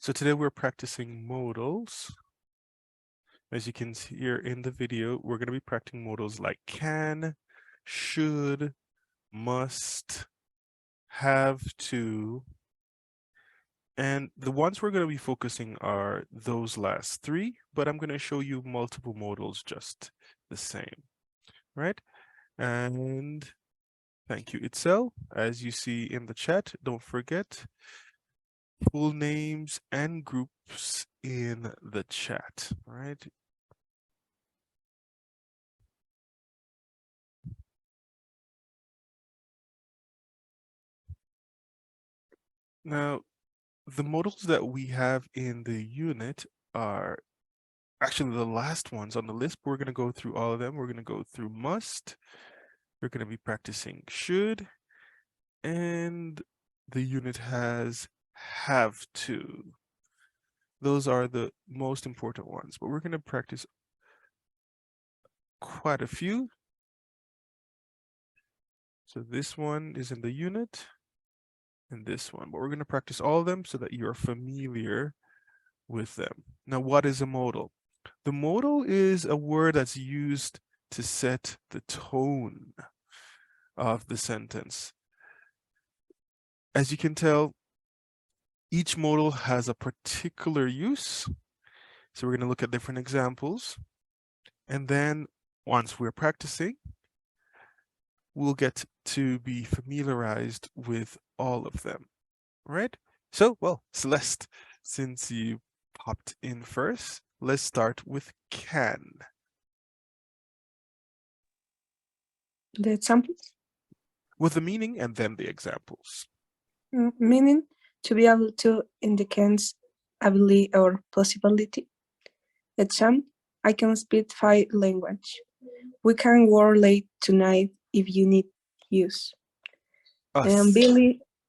So today we're practicing modals. As you can see here in the video, we're going to be practicing modals like can, should, must, have to, and the ones we're going to be focusing are those last three, but I'm going to show you multiple modals just the same, right? And thank you, Itzel. As you see in the chat, don't forget full names and groups in the chat, right? Now, the modals that we have in the unit are actually the last ones on the list. We're going to go through all of them. We're going to go through must. We're going to be practicing should. And the unit has have to. Those are the most important ones, but we're going to practice quite a few. So this one is in the unit and this one, but we're going to practice all of them so that you're familiar with them. Now, what is a modal? The modal is a word that's used to set the tone of the sentence. As you can tell, each modal has a particular use. So we're going to look at different examples. And then once we're practicing, we'll get to be familiarized with all of them, right? So, well, Celeste, since you popped in first, let's start with can. The examples? With the meaning and then the examples. Meaning to be able to indicates ability or possibility. Example, I can speak 5 languages. We can work late tonight if you need use. And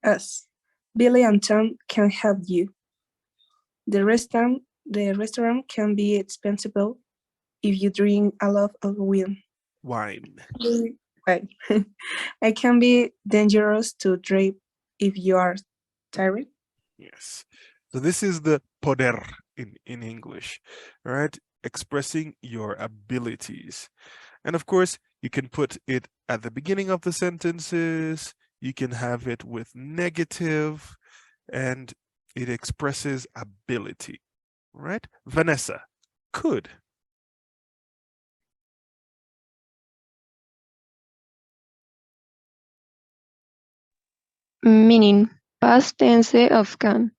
Us. Billy and Tom can help you. The restaurant can be expensive if you drink a lot of wine. Right. It can be dangerous to drive if you are tired. Yes. So this is the poder in English, right? Expressing your abilities. And of course, you can put it at the beginning of the sentences. You can have it with negative, and it expresses ability, right? Vanessa, could. Meaning, past tense of can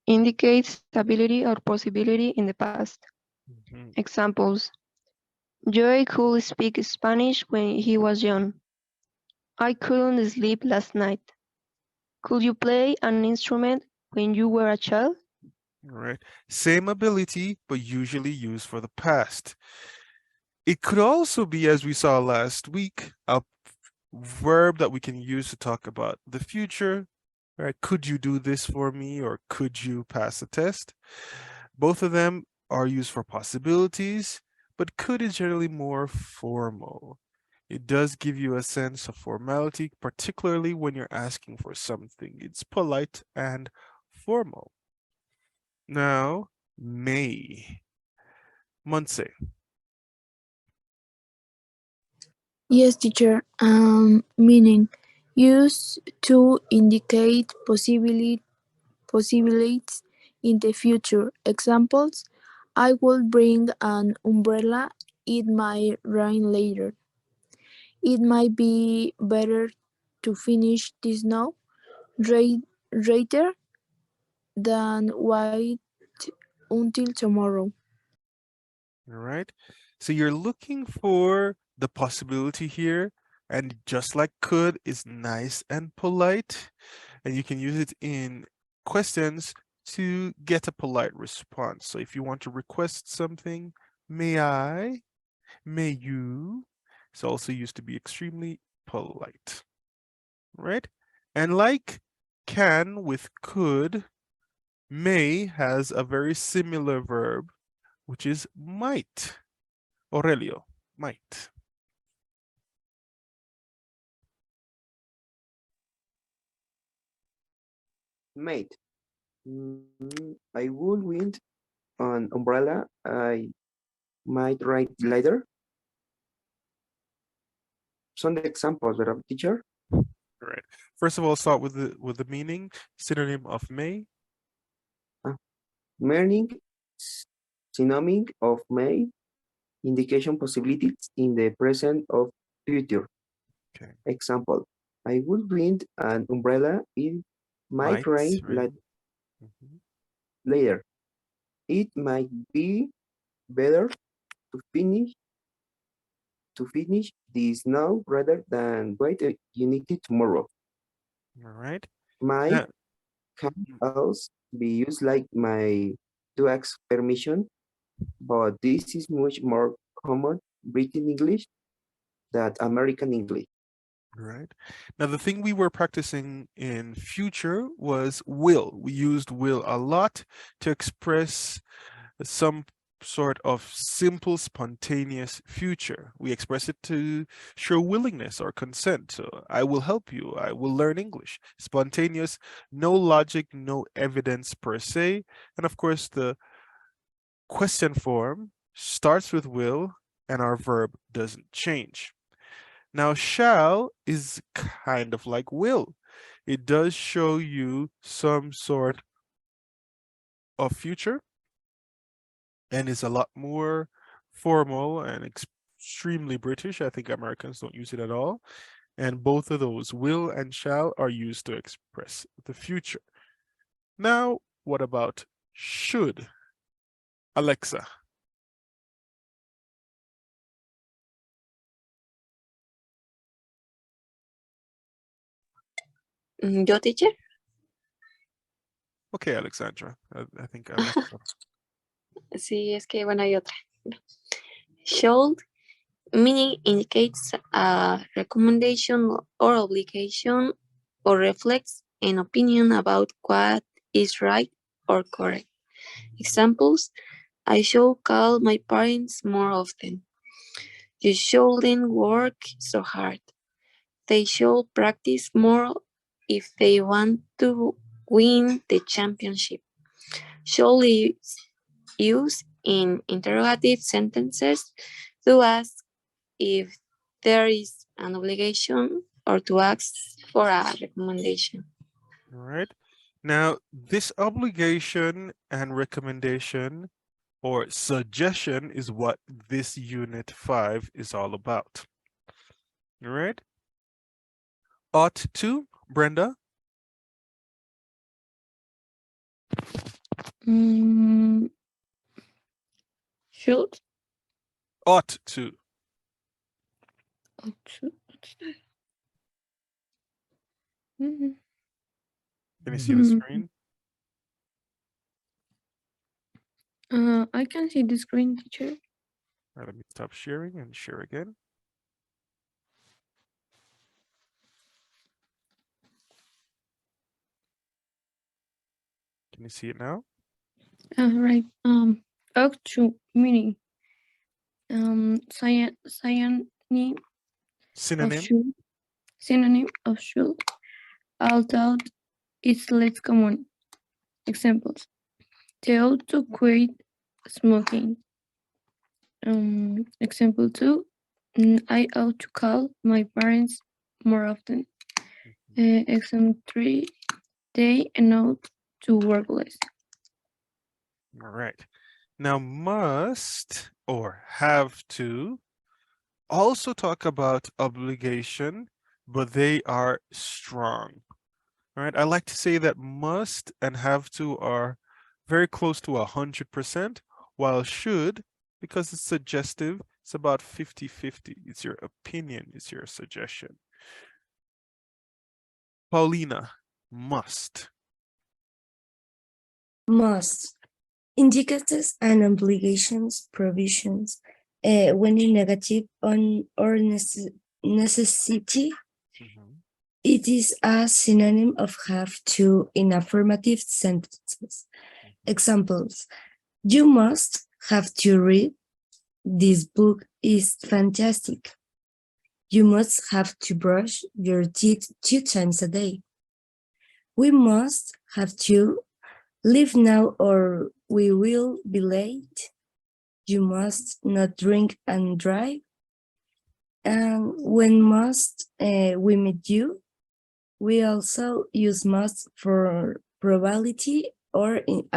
indicates ability or possibility in the past. Examples: Joey could speak Spanish when he was young. I couldn't sleep last night. Could you play an instrument when you were a child? All right. Same ability, but usually used for the past. It could also be, as we saw last week, a verb that we can use to talk about the future, right? Could you do this for me, or could you pass a test? Both of them are used for possibilities, but could is generally more formal. It does give you a sense of formality, particularly when you're asking for something. It's polite and formal. Now, may. Monse. Yes, teacher. Meaning used to indicate possibilities in the future. Examples: I will bring an umbrella. It might rain later. It might be better to finish this now rather than wait until tomorrow. All right. So you're looking for the possibility here, and just like could is nice and polite, and you can use it in questions to get a polite response. So if you want to request something, may I, may you, it's also used to be extremely polite, right? And like can with could, may has a very similar verb, which is might. Aurelio, might. Mate. I would wind an umbrella. I might write later. Son examples, ¿verdad, teacher? All right. First of all, start with the meaning. Synonym of may. Meaning, synonym of may, indication possibilities in the present of future. Okay. Example, I would wind an umbrella. It might rain Mhm. later. It might be better to finish this now rather than wait unity tomorrow. All right. Might Now, can also be used like my to ask permission, but this is much more common British English than American English. right. Now, the thing we were practicing in future was will. We used will a lot to express some sort of simple, spontaneous future. We express it to show willingness or consent. So I will help you. I will learn English. Spontaneous, no logic, no evidence per se. And of course, the question form starts with will and our verb doesn't change. Now, shall is kind of like will. It does show you some sort of future and is a lot more formal and extremely British. I think Americans don't use it at all. And both of those, will and shall, are used to express the future. Now, what about should? Alexa. Yo, teacher. Okay, Alexandra. I think Alexa. Sí, es que bueno, hay otra. Should meaning indicates a recommendation or obligation or reflects an opinion about what is right or correct. Examples, I should call my parents more often. You shouldn't work so hard. They should practice more if they want to win the championship. Should is used in interrogative sentences to ask if there is an obligation or to ask for a recommendation. All right. Now, this obligation and recommendation or suggestion is what this unit 5 is all about. All right. Ought to, Brenda? Should. Ought to. What's that? Mhm. Can you see the screen? I can see the screen, teacher. All right, let me stop sharing and share again. Can you see it now? Right. Ought to meaning. Synonym of Synonym. should. Synonym of should. Although it's less common. Examples. They ought to quit smoking. Example 2. I ought to call my parents more often. Example 3. They ought to work less. All right. Now, must or have to also talk about obligation, but they are strong. All right. I like to say that must and have to are very close to 100%, while should, because it's suggestive, it's about 50-50. It's your opinion, it's your suggestion. Paulina, must. Must indicates an obligations provisions when in negative on or necessity. It is a synonym of have to in affirmative sentences. Examples: you must have to read. This book is fantastic. You must have to brush your teeth 2 times a day. We must have to Leave now or we will be late. You must not drink and drive. And when must we meet you, we also use must for probability or in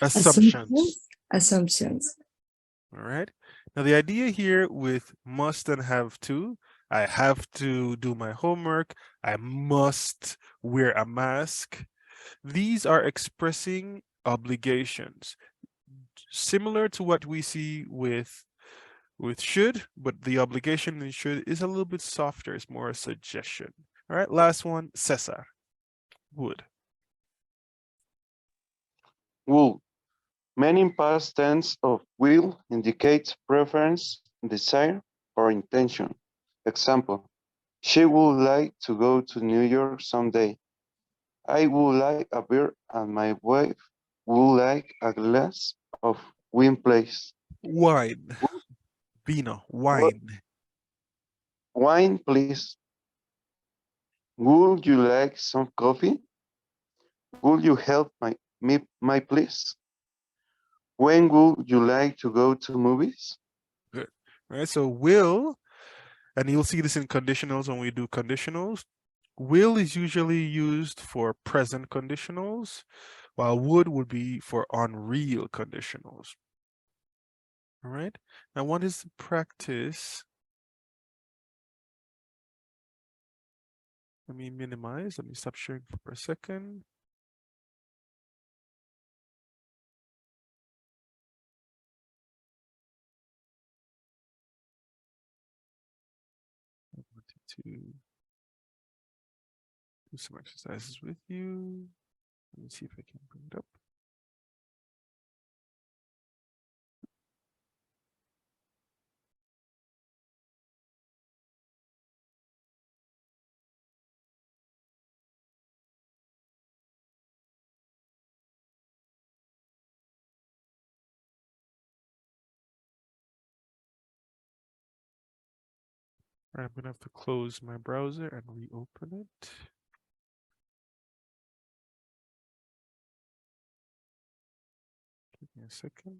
Assumptions. assumptions. All right. Now the idea here with must and have to, I have to do my homework. I must wear a mask. These are expressing obligations, similar to what we see with should, but the obligation in should is a little bit softer. It's more a suggestion. All right, last one, Cesar, would. Would. Meaning past tense of will indicates preference, desire, or intention. Example, she would like to go to New York someday. I would like a beer and my wife would like a glass of wine, please. Wine, vino, What? wine. Wine, please. Would you like some coffee? Would you help my please? When would you like to go to movies? Good. All right, so will, and you'll see this in conditionals when we do conditionals. Will is usually used for present conditionals, while would be for unreal conditionals. All right. Now, what is the practice? Let me minimize. Let me stop sharing for a second. I wanted to do some exercises with you. Let me see if I can bring it up. I'm gonna have to close my browser and reopen it. Give me a second.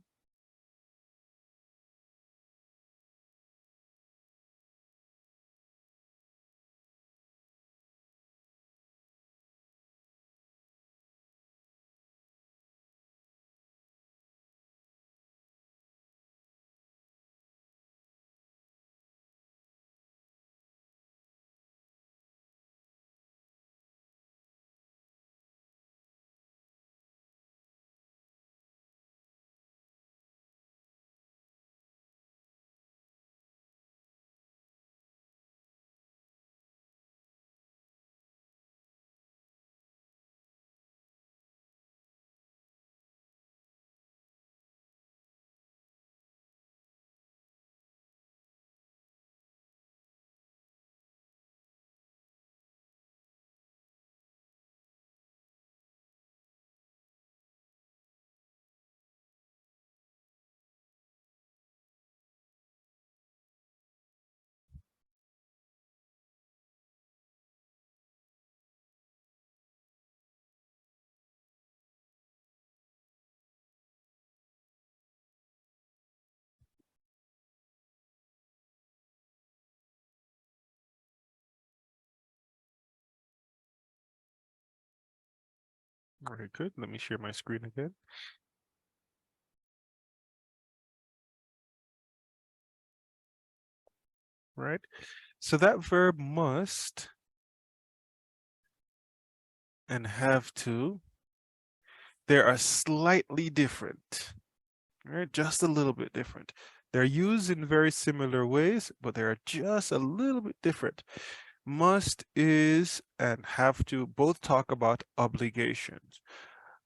All right, good. Let me share my screen again. Right. So that verb must and have to, they are slightly different. Right, just a little bit different. They're used in very similar ways, but they are just a little bit different. Must is and have to both talk about obligations,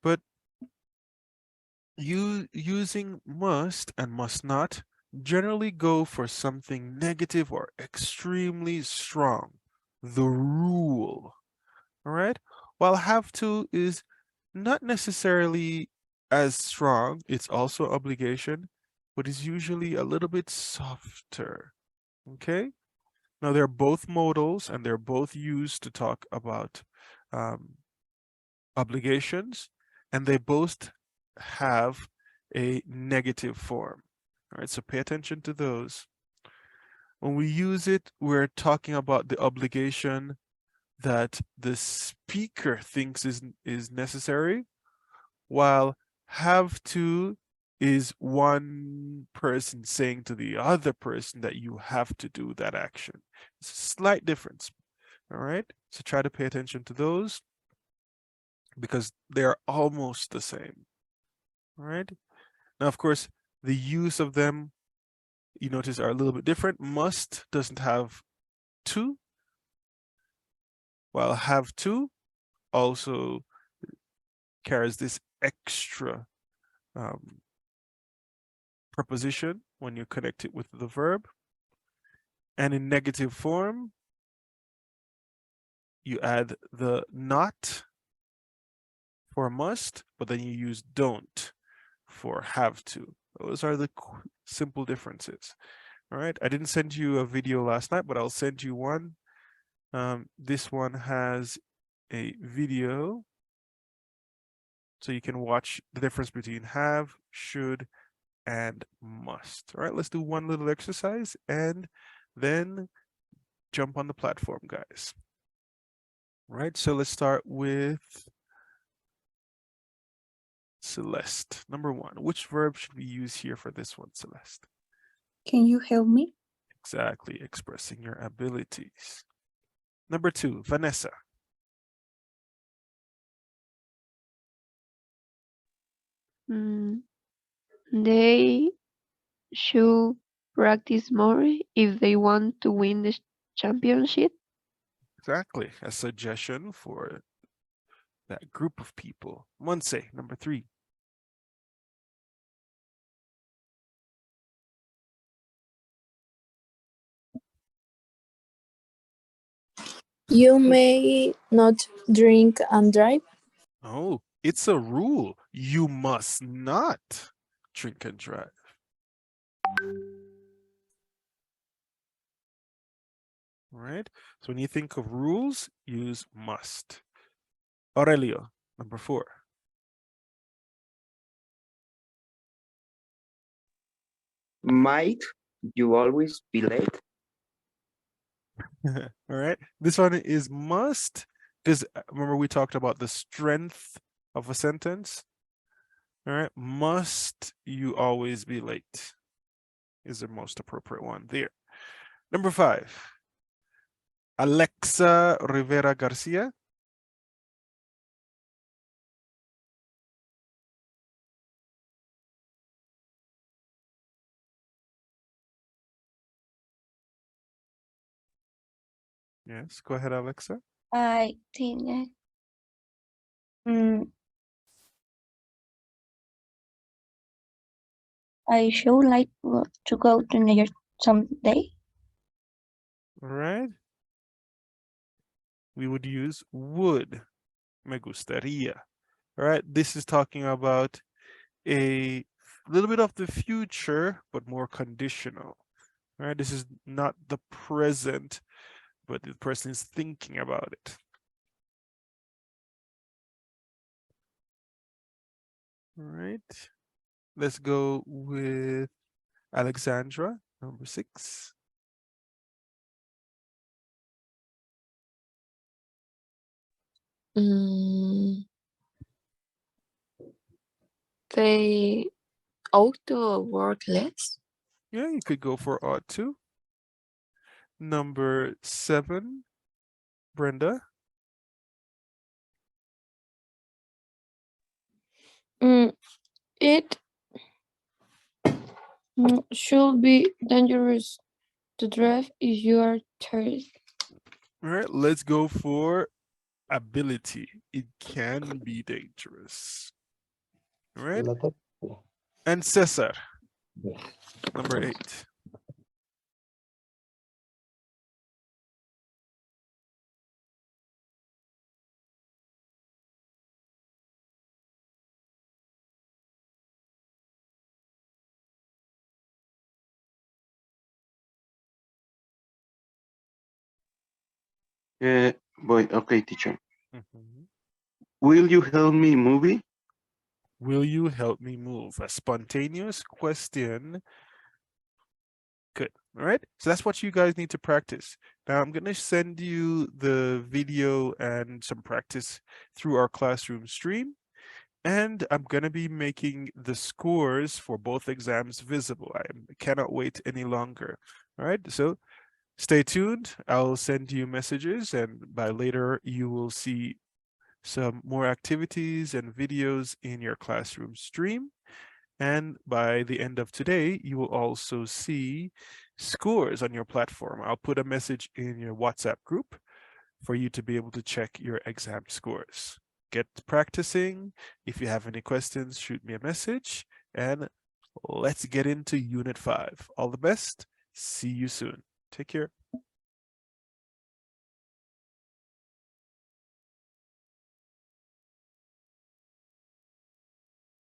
but you using must and must not generally go for something negative or extremely strong. The rule, all right? While have to is not necessarily as strong, it's also obligation, but is usually a little bit softer, okay? Now they're both modals and they're both used to talk about obligations, and they both have a negative form. All right, so pay attention to those. When we use it, we're talking about the obligation that the speaker thinks is necessary, while have to is one person saying to the other person that you have to do that action. It's a slight difference. All right, so try to pay attention to those because they're almost the same. All right, now of course the use of them, you notice, are a little bit different. Must doesn't have to, while have to also carries this extra preposition when you connect it with the verb. And in negative form, you add the not for must, but then you use don't for have to. Those are the simple differences. All right, I didn't send you a video last night, but I'll send you one. This one has a video so you can watch the difference between have, should, and must. All right, let's do one little exercise and then jump on the platform, guys. All right, so let's start with Celeste. Number one, which verb should we use here for this one, Celeste? Can you help me? Exactly, expressing your abilities. Number two, Vanessa. They should practice more if they want to win the championship. Exactly, a suggestion for that group of people. Monse, number three. You may not drink and drive. Oh, it's a rule. You must not drink and drive. All right. So when you think of rules, use must. Aurelio, number four. Might you always be late? All right. This one is must because remember we talked about the strength of a sentence. All right. Must you always be late is the most appropriate one there. Number five. Alexa Rivera Garcia. Yes, go ahead, Alexa. I think mm, I should like to go to New York someday. All right. We would use would. Me gustaría. All right. This is talking about a little bit of the future, but more conditional. All right. This is not the present, but the person is thinking about it. All right. Let's go with Alexandra, number six. They ought to work less. Yeah, you could go for ought to. Number seven, Brenda. It should be dangerous to drive if you are tired. All right, let's go for ability. It can be dangerous. All right. And Cesar, number eight. Boy, okay, teacher. Mhm. Will you help me movie? Will you help me move? A spontaneous question. Good. All right. So that's what you guys need to practice. Now I'm going to send you the video and some practice through our classroom stream. And I'm going to be making the scores for both exams visible. I cannot wait any longer. All right. So stay tuned. I'll send you messages, and by later you will see some more activities and videos in your classroom stream. And by the end of today, you will also see scores on your platform. I'll put a message in your WhatsApp group for you to be able to check your exam scores. Get practicing. If you have any questions, shoot me a message, and let's get into Unit 5. All the best. See you soon. Take care.